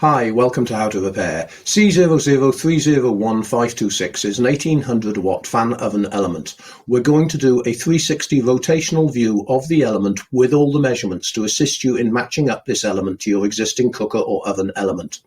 Hi, welcome to How to Repair. C00301526 is an 1800 watt fan oven element. We're going to do a 360 rotational view of the element with all the measurements to assist you in matching up this element to your existing cooker or oven element.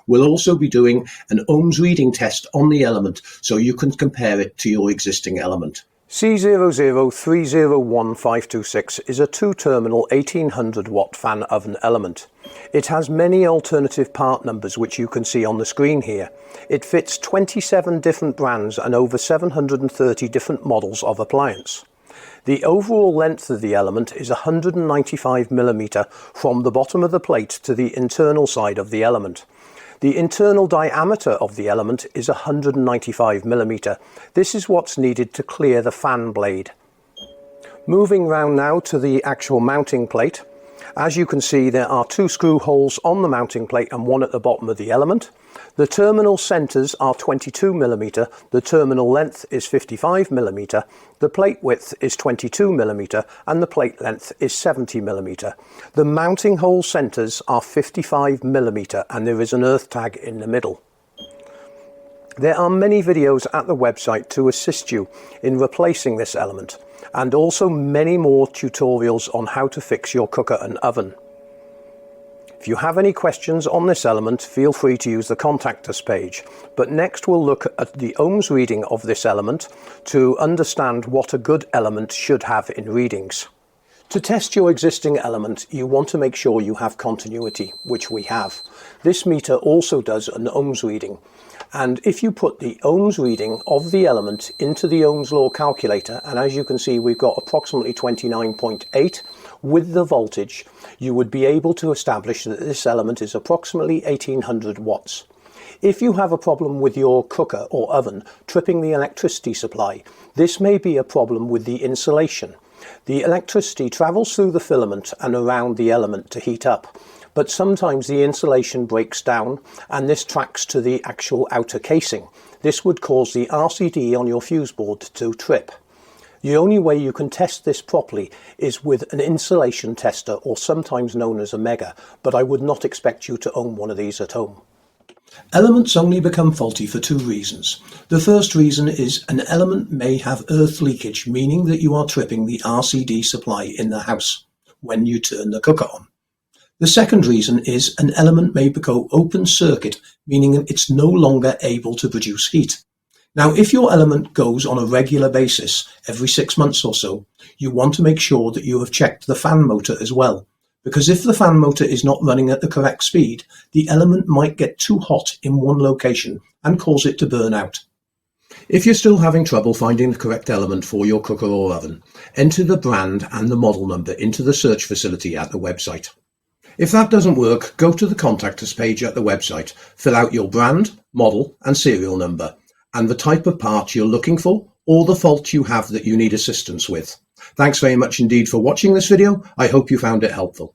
We'll also be doing an ohms reading test on the element so you can compare it to your existing element. C00301526 is a two-terminal 1800 watt fan oven element. It has many alternative part numbers which you can see on the screen here. It fits 27 different brands and over 730 different models of appliance. The overall length of the element is 195mm from the bottom of the plate to the internal side of the element. The internal diameter of the element is 195mm. This is what's needed to clear the fan blade. Moving round now to the actual mounting plate. As you can see, there are two screw holes on the mounting plate and one at the bottom of the element. The terminal centres are 22mm, the terminal length is 55mm, the plate width is 22mm and the plate length is 70mm. The mounting hole centres are 55mm and there is an earth tag in the middle. There are many videos at the website to assist you in replacing this element, and also many more tutorials on how to fix your cooker and oven. If you have any questions on this element, feel free to use the Contact Us page. But next we'll look at the ohms reading of this element to understand what a good element should have in readings. To test your existing element, you want to make sure you have continuity, which we have. This meter also does an ohms reading. And if you put the ohms reading of the element into the Ohms law calculator, and as you can see we've got approximately 29.8 with the voltage, you would be able to establish that this element is approximately 1800 watts. If you have a problem with your cooker or oven tripping the electricity supply, this may be a problem with the insulation. The electricity travels through the filament and around the element to heat up, but sometimes the insulation breaks down and this tracks to the actual outer casing. This would cause the RCD on your fuse board to trip. The only way you can test this properly is with an insulation tester, or sometimes known as a mega, but I would not expect you to own one of these at home. Elements only become faulty for two reasons. The first reason is an element may have earth leakage, meaning that you are tripping the RCD supply in the house when you turn the cooker on. The second reason is an element may become open circuit, meaning it's no longer able to produce heat. Now, if your element goes on a regular basis, every 6 months or so, you want to make sure that you have checked the fan motor as well. Because if the fan motor is not running at the correct speed, the element might get too hot in one location and cause it to burn out. If you're still having trouble finding the correct element for your cooker or oven, enter the brand and the model number into the search facility at the website. If that doesn't work, go to the Contact Us page at the website, fill out your brand, model and serial number, and the type of part you're looking for, or the fault you have that you need assistance with. Thanks very much indeed for watching this video. I hope you found it helpful.